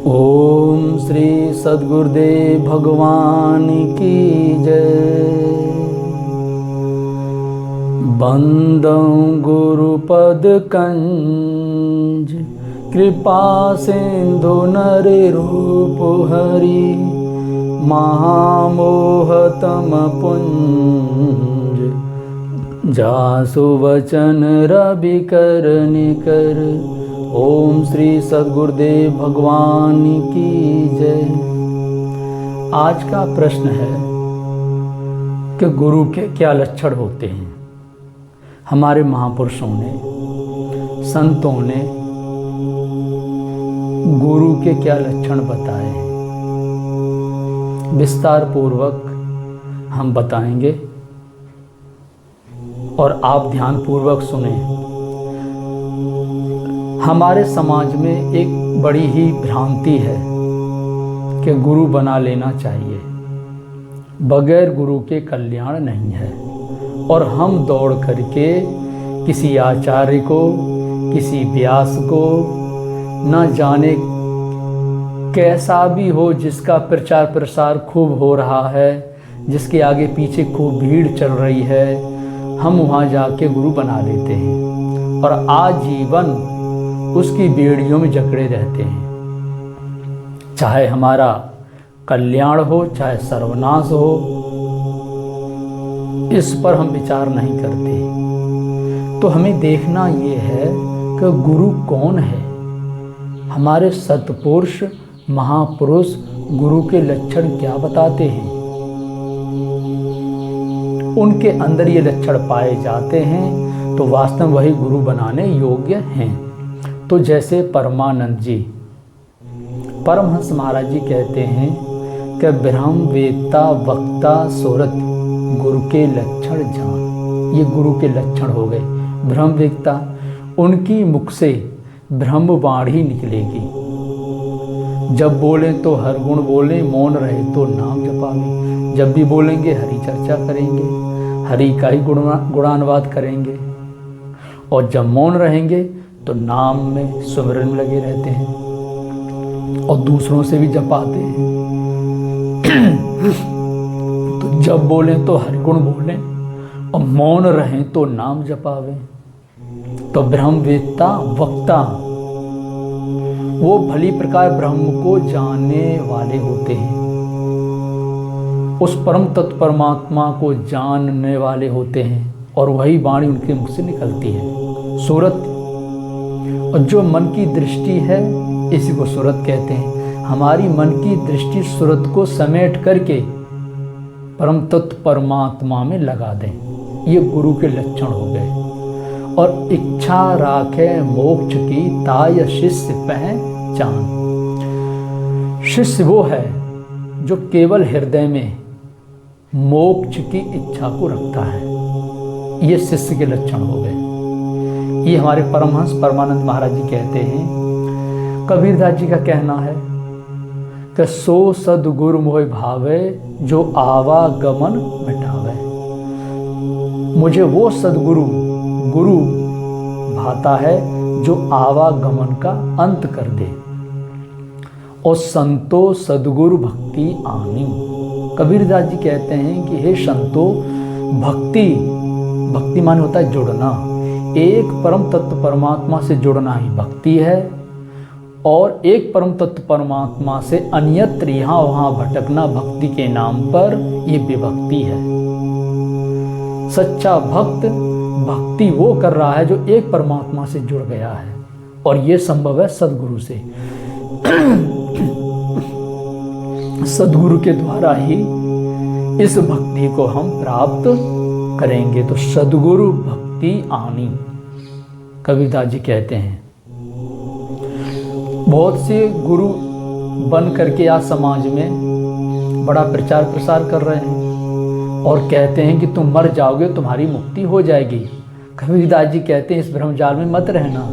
ओम श्री सद्गुरुदेव भगवान की जय। बंदं गुरुपद कंज कृपा सिंधु नरे रूप हरि महामोहतम पुंज जासु वचन रवि कर निकर। ओम श्री सद्गुरुदेव भगवान की जय। आज का प्रश्न है कि गुरु के क्या लक्षण होते हैं। हमारे महापुरुषों ने, संतों ने गुरु के क्या लक्षण बताए हैं, विस्तार पूर्वक हम बताएंगे और आप ध्यान पूर्वक सुने। हमारे समाज में एक बड़ी ही भ्रांति है कि गुरु बना लेना चाहिए, बगैर गुरु के कल्याण नहीं है। और हम दौड़ करके किसी आचार्य को, किसी व्यास को, न जाने कैसा भी हो, जिसका प्रचार प्रसार खूब हो रहा है, जिसके आगे पीछे खूब भीड़ चल रही है, हम वहाँ जाके गुरु बना लेते हैं और आजीवन उसकी बेड़ियों में जकड़े रहते हैं। चाहे हमारा कल्याण हो, चाहे सर्वनाश हो, इस पर हम विचार नहीं करते। तो हमें देखना ये है कि गुरु कौन है। हमारे सत्पुरुष महापुरुष गुरु के लक्षण क्या बताते हैं, उनके अंदर ये लक्षण पाए जाते हैं तो वास्तव में वही गुरु बनाने योग्य हैं। तो जैसे परमानंद जी, परमहंस महाराज जी कहते हैं कि ब्रह्म वेत्ता वक्ता सुरत गुरु के लक्षण जान। ये गुरु के लक्षण हो गए। ब्रह्म वेत्ता, उनकी मुख से ब्रह्म वाणी निकलेगी। जब बोलें तो हर गुण बोलें, मौन रहे तो नाम जपावें। जब भी बोलेंगे हरि चर्चा करेंगे, हरि का ही गुणानुवाद करेंगे। और जब मौन रहेंगे तो नाम में सुमिरन में लगे रहते हैं और दूसरों से भी जपाते हैं। तो जब बोलें तो हरि गुण बोलें और मौन रहें तो नाम जपावें। तो ब्रह्मवेत्ता वक्ता, वो भली प्रकार ब्रह्म को जानने वाले होते हैं, उस परम तत्व परमात्मा को जानने वाले होते हैं और वही वाणी उनके मुख से निकलती है। सूरत, और जो मन की दृष्टि है इसी को सूरत कहते हैं। हमारी मन की दृष्टि सूरत को समेट करके परम तत्व परमात्मा में लगा दें, ये गुरु के लक्षण हो गए। और इच्छा राखे मोक्ष की ताय शिष्य पहचान। शिष्य वो है जो केवल हृदय में मोक्ष की इच्छा को रखता है, ये शिष्य के लक्षण हो गए। ये हमारे परमहंस परमानंद महाराज जी कहते हैं। कबीरदास जी का कहना है कि सो सद्गुरु मोहि भावे जो आवागमन मिटावे। मुझे वो सद्गुरु गुरु भाता है जो आवागमन का अंत कर दे। और संतो सद्गुरु भक्ति आनी। कबीरदास जी कहते हैं कि हे संतो, भक्ति, भक्ति माने होता है जुड़ना। एक परम तत्व परमात्मा से जुड़ना ही भक्ति है और एक परम तत्व परमात्मा से अन्यत्र यहाँ वहाँ भटकना भक्ति के नाम पर ये विभक्ति है। सच्चा भक्त भक्ति वो कर रहा है जो एक परमात्मा से जुड़ गया है और ये संभव है सद्गुरु से। सद्गुरु के द्वारा ही इस भक्ति को हम प्राप्त करेंगे। तो सद्गुरु भक्ति आनी, कबीरदास जी कहते हैं। बहुत से गुरु बन करके आज समाज में बड़ा प्रचार प्रसार कर रहे हैं और कहते हैं कि तुम मर जाओगे तुम्हारी मुक्ति हो जाएगी। कबीरदास जी कहते हैं इस भ्रमजाल में मत रहना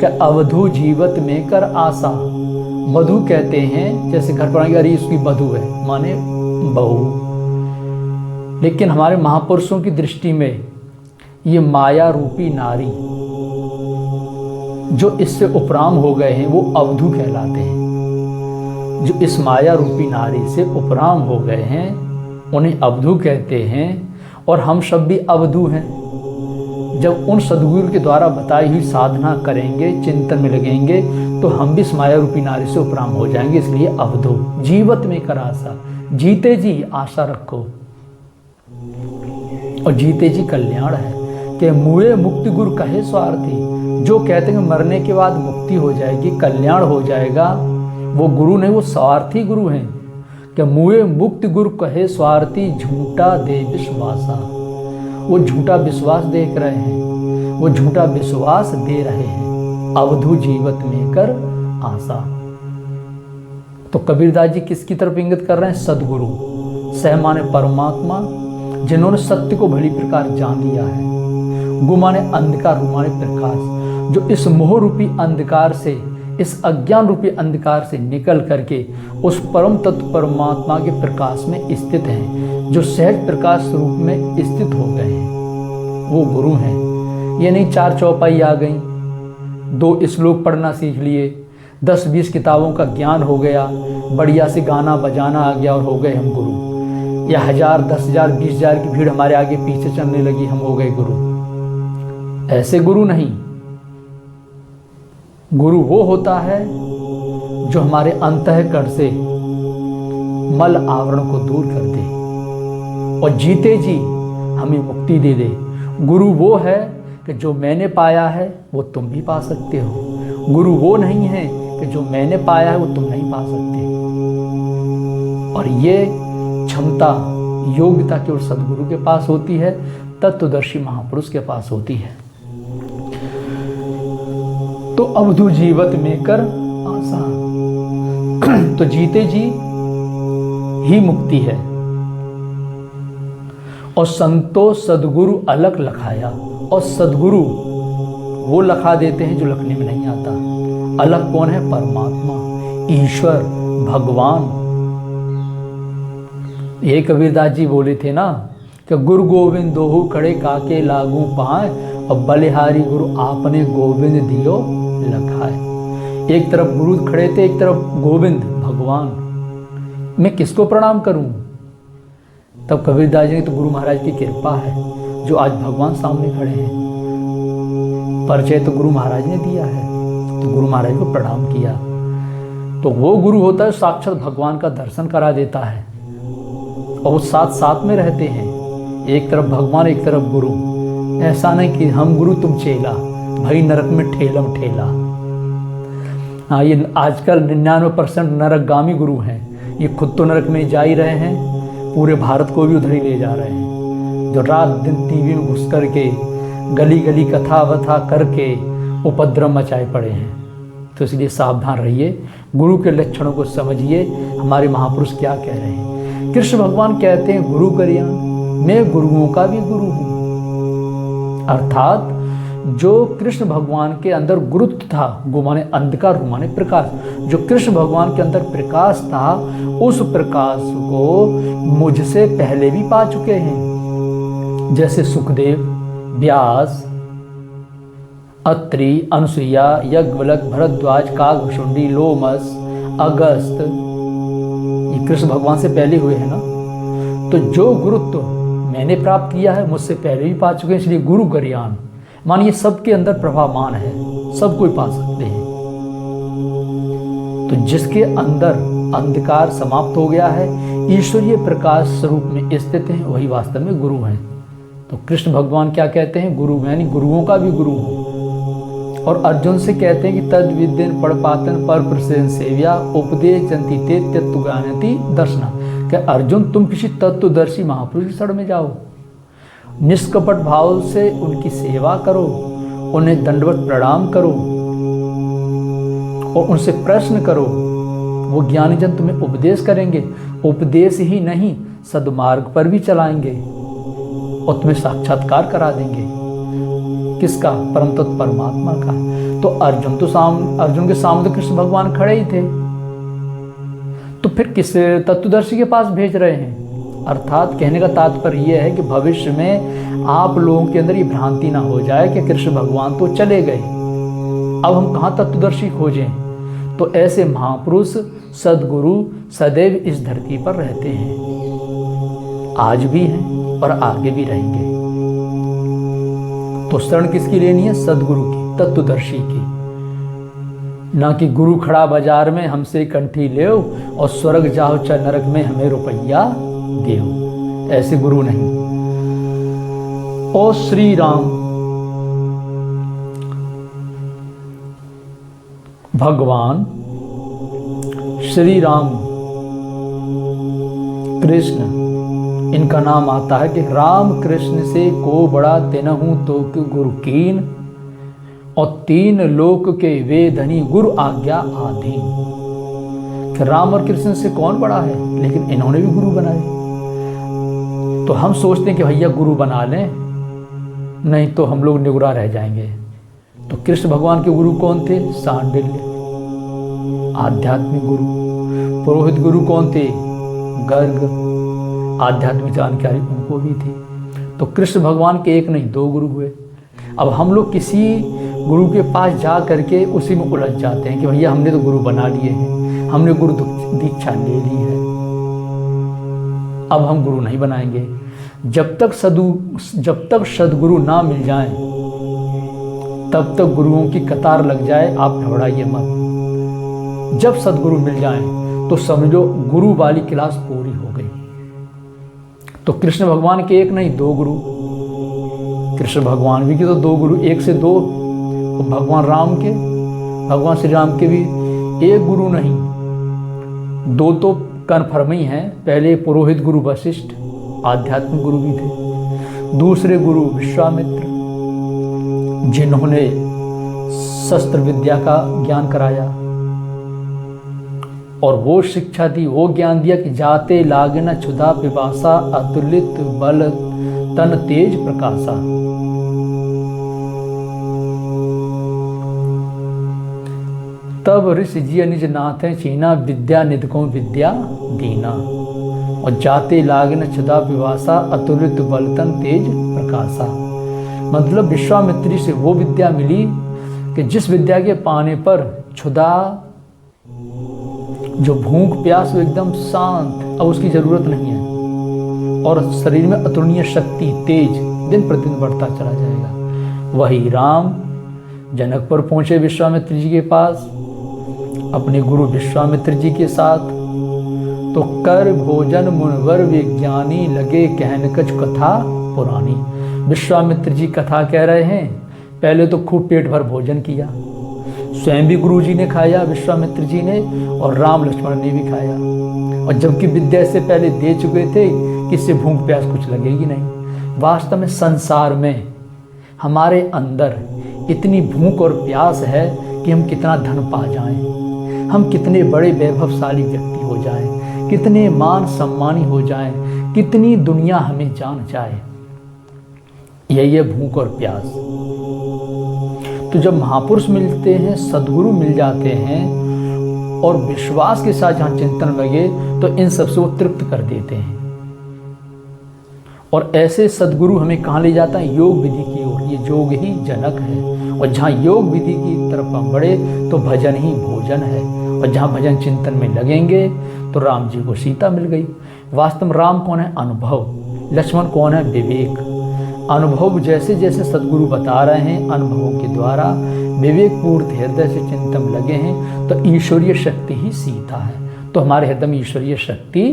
कि अवधू जीवत में कर आशा। वधू कहते हैं जैसे घर पर अरे उसकी वधू है, माने बहू। लेकिन हमारे महापुरुषों की दृष्टि में ये माया रूपी नारी जो इससे उपराम हो गए हैं वो अवधू कहलाते हैं। जो इस माया रूपी नारी से उपराम हो गए हैं उन्हें अवधू कहते हैं, और हम सब भी अवधू हैं। जब उन सद्गुरु के द्वारा बताई हुई साधना करेंगे, चिंतन में लगेंगे, तो हम भी इस माया रूपी नारी से उपराम हो जाएंगे। इसलिए अवधू जीवत में कर आशा, जीते जी आशा रखो। और जीते जी कल्याण है कि मुए मुक्ति गुरु कहे स्वार्थी। जो कहते हैं मरने के बाद मुक्ति हो जाएगी, कल्याण हो जाएगा, वो गुरु नहीं, वो स्वार्थी गुरु हैं। कि मुए मुक्ति गुरु कहे स्वार्थी, झूठा दे विश्वासा। वो झूठा विश्वास देख रहे हैं, वो झूठा विश्वास दे रहे हैं। अवधू जीवत में कर आशा। तो कबीरदास जी किसकी तरफ इंगित कर रहे हैं? सदगुरु, सह माने परमात्मा, जिन्होंने सत्य को भली प्रकार जान लिया है। गु माने अंधकार, रु माने प्रकाश, जो इस मोह रूपी अंधकार से, इस अज्ञान रूपी अंधकार से निकल करके उस परम तत्व परमात्मा के प्रकाश में स्थित हैं, जो सहज प्रकाश रूप में स्थित हो गए हैं, वो गुरु हैं। ये नहीं 4 चौपाई आ गई, 2 श्लोक पढ़ना सीख लिए, 10-20 किताबों का ज्ञान हो गया, बढ़िया से गाना बजाना आ गया और हो गए हम गुरु। या 1000, 10,000, 20,000 की भीड़ हमारे आगे पीछे चलने लगी, हम हो गए गुरु। ऐसे गुरु नहीं। गुरु वो होता है जो हमारे अंतःकरण से मल आवरण को दूर कर दे और जीते जी हमें मुक्ति दे दे। गुरु वो है कि जो मैंने पाया है वो तुम भी पा सकते हो। गुरु वो नहीं है कि जो मैंने पाया है वो तुम नहीं पा सकते। और ये क्षमता, योग्यता केवल सद्गुरु के पास होती है, तत्वदर्शी महापुरुष के पास होती है। तो अवधू जीवत में कर आशा। तो जीते जी ही मुक्ति है। और संतो सदगुरु अलग लखाया। और सदगुरु वो लखा देते हैं जो लिखने में नहीं आता। अलग कौन है? परमात्मा, ईश्वर, भगवान। ये कबीरदास जी बोले थे ना कि गुरु गोविंद दोहु खड़े काके लागू पाए, और बलिहारी गुरु आपने गोविंद दियो लखाए। एक तरफ गुरु खड़े थे, एक तरफ गोविंद भगवान। मैं किसको प्रणाम करूं? तब कबीरदास जी ने तो गुरु महाराज की कृपा है जो आज भगवान सामने खड़े हैं। परिचय तो गुरु महाराज ने दिया है, तो गुरु महाराज को प्रणाम किया। तो वो गुरु होता है साक्षात भगवान का दर्शन करा देता है, और वो साथ साथ में रहते हैं। एक तरफ भगवान, एक तरफ गुरु। ऐसा नहीं कि हम गुरु तुम चेला, भाई नरक में ठेलम ठेला। हाँ, ये आजकल 99% नरकगामी गुरु हैं। ये खुद तो नरक में जा ही रहे हैं, पूरे भारत को भी उधर ही ले जा रहे हैं। जो रात दिन टीवी में घुस करके गली गली कथा वथा करके उपद्रव मचाए पड़े हैं। तो इसलिए सावधान रहिए, गुरु के लक्षणों को समझिए। हमारे महापुरुष क्या कह रहे हैं? कृष्ण भगवान कहते हैं गुरु करियान, मैं गुरुओं का भी गुरु हूँ। अर्थात जो कृष्ण भगवान के अंदर गुरुत्व था, गु माने अंधकार, रु माने प्रकाश, जो कृष्ण भगवान के अंदर प्रकाश था, उस प्रकाश को मुझसे पहले भी पा चुके हैं। जैसे सुखदेव, व्यास, अत्रि, अनुसुईया, यज्ञवल्क, भरद्वाज, काकभुषुंडी, लोमस, अगस्त, ये कृष्ण भगवान से पहले हुए हैं ना। तो जो गुरुत्व मैंने प्राप्त किया है, मुझसे पहले भी पा चुके हैं, इसलिए गुरु गरियान। मानिए सबके अंदर प्रभावमान है, सब कोई पा सकते हैं। तो जिसके अंदर अंधकार समाप्त हो गया है, ईश्वरीय प्रकाश स्वरूप में स्थित हैं, वही वास्तव में गुरु हैं। तो कृष्ण भगवान क्या कहते हैं? गुरु, यानी गुरुओं का भी गुरु हूँ। और अर्जुन से कहते हैं कि तद विद्यन पढ़पातन पर प्रसेन सेव्या उपदेश जंती ते तत्वज्ञानति दर्शना। क्या अर्जुन, तुम किसी तत्वदर्शी महापुरुष की शरण में जाओ, निष्कपट भाव से उनकी सेवा करो, उन्हें दंडवत प्रणाम करो और उनसे प्रश्न करो। वो ज्ञानी जन तुम्हें उपदेश करेंगे, उपदेश ही नहीं सद्मार्ग पर भी चलाएंगे और तुम्हें साक्षात्कार करा देंगे। किसका? परम तत्व परमात्मा का। तो अर्जुन के सामने तो कृष्ण भगवान खड़े ही थे, तो फिर किस तत्वदर्शी के पास भेज रहे हैं? अर्थात कहने का तात्पर्य यह है कि भविष्य में आप लोगों के अंदर ये भ्रांति ना हो जाए कि कृष्ण भगवान तो चले गए, अब हम कहाँ तत्वदर्शी खोजें। तो ऐसे महापुरुष सद्गुरु सदैव इस धरती पर रहते हैं, आज भी हैं और आगे भी रहेंगे। तो शरण किसकी लेनी है? सद्गुरु की, तत्वदर्शी की, ना कि गुरु खड़ा बाजार में हमसे कंठी लेओ और स्वर्ग जाओ चाहे नरक में हमें रुपया देओ। ऐसे गुरु नहीं। और श्री राम भगवान श्री राम कृष्ण, इनका नाम आता है कि राम कृष्ण से को बड़ा तेनहु तो गुरु कीन, और तीन लोक के वे धनी गुरु आज्ञा आधीन। कि राम और कृष्ण से कौन बड़ा है, लेकिन इन्होंने भी गुरु बनाए। तो हम सोचते हैं कि भैया गुरु बना लें, नहीं तो हम लोग निगुरा रह जाएंगे। तो कृष्ण भगवान के गुरु कौन थे? सांडिल्य, आध्यात्मिक गुरु। पुरोहित गुरु कौन थे? गर्ग, आध्यात्मिक जानकारी उनको भी थी। तो कृष्ण भगवान के एक नहीं दो गुरु हुए। अब हम लोग किसी गुरु के पास जा करके उसी में उलझ जाते हैं कि भैया हमने तो गुरु बना लिए हैं, हमने गुरु दीक्षा ले ली है, अब हम गुरु नहीं बनाएंगे। जब तक सद्गुरु ना मिल जाए तब तक गुरुओं की कतार लग जाए, आप घबराइए मत। जब सद्गुरु मिल जाए तो समझो गुरु वाली क्लास पूरी हो गई। तो कृष्ण भगवान के एक नहीं दो गुरु, कृष्ण भगवान भी के तो दो गुरु, एक से दो। तो भगवान राम के, भगवान श्री राम के भी एक गुरु नहीं, दो तो कन्फर्म ही हैं। पहले पुरोहित गुरु वशिष्ठ, आध्यात्मिक गुरु भी थे। दूसरे गुरु विश्वामित्र, जिन्होंने शस्त्र विद्या का ज्ञान कराया और वो शिक्षा दी, वो ज्ञान दिया कि जाते लागे न क्षुधा पिपासा, अतुलित बल तन तेज प्रकाशा। तब ऋषि जी निज नाथ चीना, विद्या निधकों विद्या दीना। और जाते लागे न क्षुधा पिपासा, अतुलित बल तन तेज प्रकाशा। मतलब विश्वामित्री से वो विद्या मिली कि जिस विद्या के पाने पर क्षुधा, जो भूख प्यास, वो एकदम शांत, अब उसकी जरूरत नहीं है। और शरीर में अतुलनीय शक्ति, तेज दिन प्रतिदिन बढ़ता चला जाएगा। वही राम जनकपुर पहुंचे विश्वामित्र जी के पास अपने गुरु विश्वामित्र जी के साथ। तो कर भोजन मुनिवर विज्ञानी, लगे कहन कछ कथा पुरानी। विश्वामित्र जी कथा कह रहे हैं। पहले तो खूब पेट भर भोजन किया, स्वयं भी गुरु जी ने खाया, विश्वामित्र जी ने, और राम लक्ष्मण ने भी खाया। और जबकि विद्या से पहले दे चुके थे कि इससे भूख प्यास कुछ लगेगी नहीं। वास्तव में संसार में हमारे अंदर इतनी भूख और प्यास है कि हम कितना धन पा जाएं, हम कितने बड़े वैभवशाली व्यक्ति हो जाएं, कितने मान सम्मानी हो जाएं, कितनी दुनिया हमें जान जाए। यही है भूख और प्यास। तो जब महापुरुष मिलते हैं, सद्गुरु मिल जाते हैं और विश्वास के साथ जहाँ चिंतन लगे, तो इन सबसे वो तृप्त कर देते हैं। और ऐसे सद्गुरु हमें कहाँ ले जाता है? योग विधि की ओर। ये योग ही जनक है। और जहाँ योग विधि की तरफ हम बढ़े तो भजन ही भोजन है। और जहाँ भजन चिंतन में लगेंगे तो राम जी को सीता मिल गई। वास्तव में राम कौन है? अनुभव। लक्ष्मण कौन है? विवेक। अनुभव जैसे जैसे सद्गुरु बता रहे हैं, अनुभवों के द्वारा विवेकपूर्ण हृदय से चिंतन लगे हैं, तो ईश्वरीय शक्ति ही सीता है। तो हमारे हृदय में ईश्वरीय शक्ति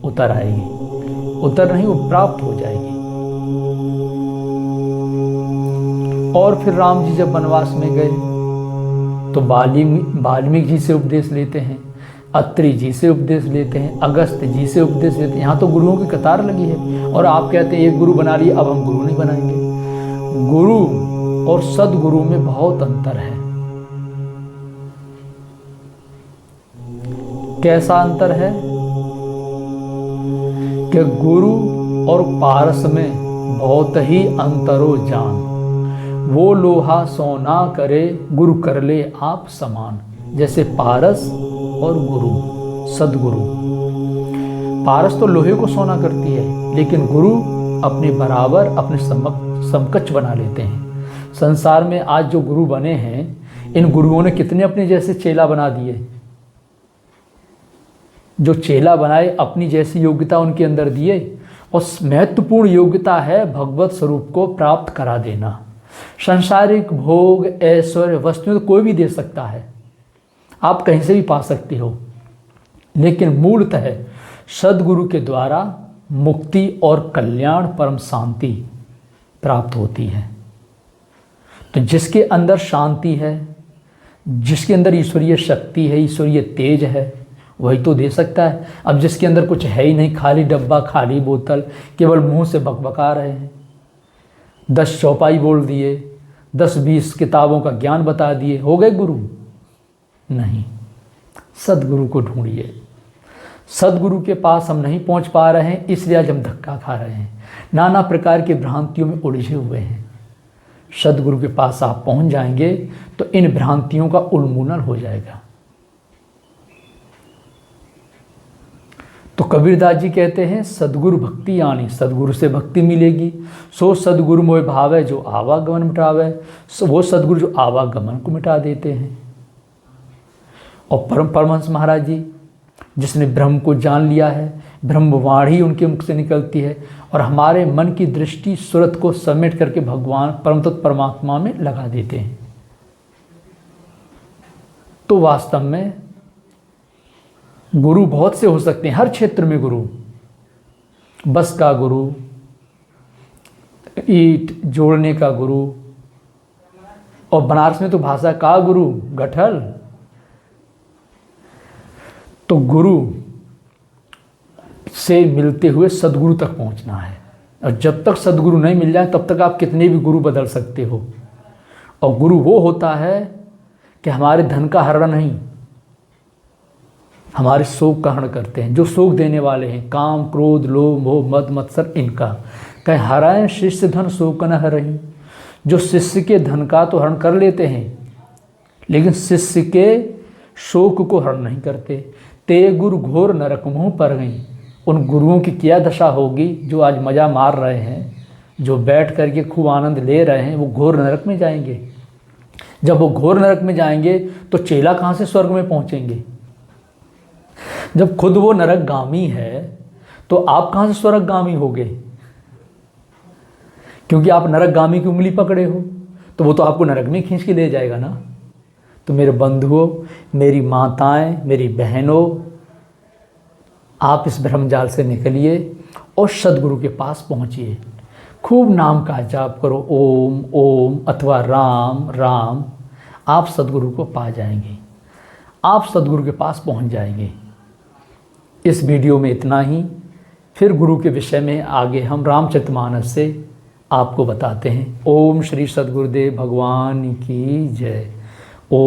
उतर आएगी, उतर नहीं, वो प्राप्त हो जाएगी। और फिर राम जी जब वनवास में गए तो वाल्मीकि जी से उपदेश लेते हैं, अत्रि जी से उपदेश लेते हैं, अगस्त जी से उपदेश लेते हैं। यहाँ तो गुरुओं की कतार लगी है। और आप कहते हैं एक गुरु बना लिए, अब हम गुरु नहीं बनाएंगे। गुरु और सद्गुरु में बहुत अंतर है। कैसा अंतर है? कि गुरु और पारस में बहुत ही अंतरो जान। वो लोहा सोना करे, गुरु कर ले आप समान। जैसे पारस और गुरु, सद्गुरु। पारस तो लोहे को सोना करती है, लेकिन गुरु अपने बराबर, अपने समकक्ष बना लेते हैं। संसार में आज जो गुरु बने हैं, इन गुरुओं ने कितने अपने जैसे चेला बना दिए। जो चेला बनाए अपनी जैसी योग्यता उनके अंदर दिए। और महत्वपूर्ण योग्यता है भगवत स्वरूप को प्राप्त करा देना। सांसारिक भोग ऐश्वर्य वस्तुएं तो कोई भी दे सकता है, आप कहीं से भी पा सकते हो, लेकिन मूलतः सद्गुरु के द्वारा मुक्ति और कल्याण परम शांति प्राप्त होती है। तो जिसके अंदर शांति है, जिसके अंदर ईश्वरीय शक्ति है, ईश्वरीय तेज है, वही तो दे सकता है। अब जिसके अंदर कुछ है ही नहीं, खाली डब्बा, खाली बोतल, केवल मुंह से बकबका रहे हैं, 10 चौपाई बोल दिए, 10-20 किताबों का ज्ञान बता दिए, हो गए गुरु? नहीं। सद्गुरु को ढूंढिए। सद्गुरु के पास हम नहीं पहुंच पा रहे हैं, इसलिए आज हम धक्का खा रहे हैं, नाना प्रकार की भ्रांतियों में उलझे हुए हैं। सद्गुरु के पास आप पहुंच जाएंगे तो इन भ्रांतियों का उन्मूलन हो जाएगा। तो कबीरदास जी कहते हैं सद्गुरु भक्ति आनी, सद्गुरु से भक्ति मिलेगी। सो सद्गुरु मोह भावे जो आवागमन मिटावे, वो सद्गुरु जो आवागमन को मिटा देते हैं। और परमहंस महाराज जी, जिसने ब्रह्म को जान लिया है, ब्रह्मवाणी उनके मुख से निकलती है और हमारे मन की दृष्टि सूरत को समेट करके भगवान परम तत्व परमात्मा में लगा देते हैं। तो वास्तव में गुरु बहुत से हो सकते हैं, हर क्षेत्र में गुरु, बस का गुरु, ईंट जोड़ने का गुरु, और बनारस में तो भाषा का गुरु, गठल। तो गुरु से मिलते हुए सद्गुरु तक पहुंचना है। और जब तक सद्गुरु नहीं मिल जाए तब तक आप कितने भी गुरु बदल सकते हो। और गुरु वो होता है कि हमारे धन का हरण नहीं, हमारे शोक का हरण करते हैं, जो शोक देने वाले हैं, काम क्रोध लोभ मोह मद मत्सर, इनका कहीं हराएं शिष्य धन शोक न हरहीं। जो शिष्य के धन का तो हरण कर लेते हैं, लेकिन शिष्य के शोक को हरण नहीं करते। ते गुरु घोर नरक मुँह पर गई। उन गुरुओं की क्या दशा होगी जो आज मज़ा मार रहे हैं, जो बैठ करके खूब आनंद ले रहे हैं, वो घोर नरक में जाएंगे। जब वो घोर नरक में जाएंगे तो चेला कहाँ से स्वर्ग में पहुँचेंगे? जब खुद वो नरकगामी है तो आप कहाँ से स्वर्गगामी होगे? क्योंकि आप नरकगामी की उंगली पकड़े हो, तो वो तो आपको नरक में खींच के ले जाएगा ना। तो मेरे बंधुओं, मेरी माताएं, मेरी बहनों, आप इस भ्रमजाल से निकलिए और सद्गुरु के पास पहुंचिए। खूब नाम का जाप करो, ओम ओम अथवा राम राम, आप सद्गुरु को पा जाएंगे, आप सद्गुरु के पास पहुंच जाएंगे। इस वीडियो में इतना ही। फिर गुरु के विषय में आगे हम रामचरितमानस से आपको बताते हैं। ओम श्री सद्गुरुदेव भगवान की जय। ओम।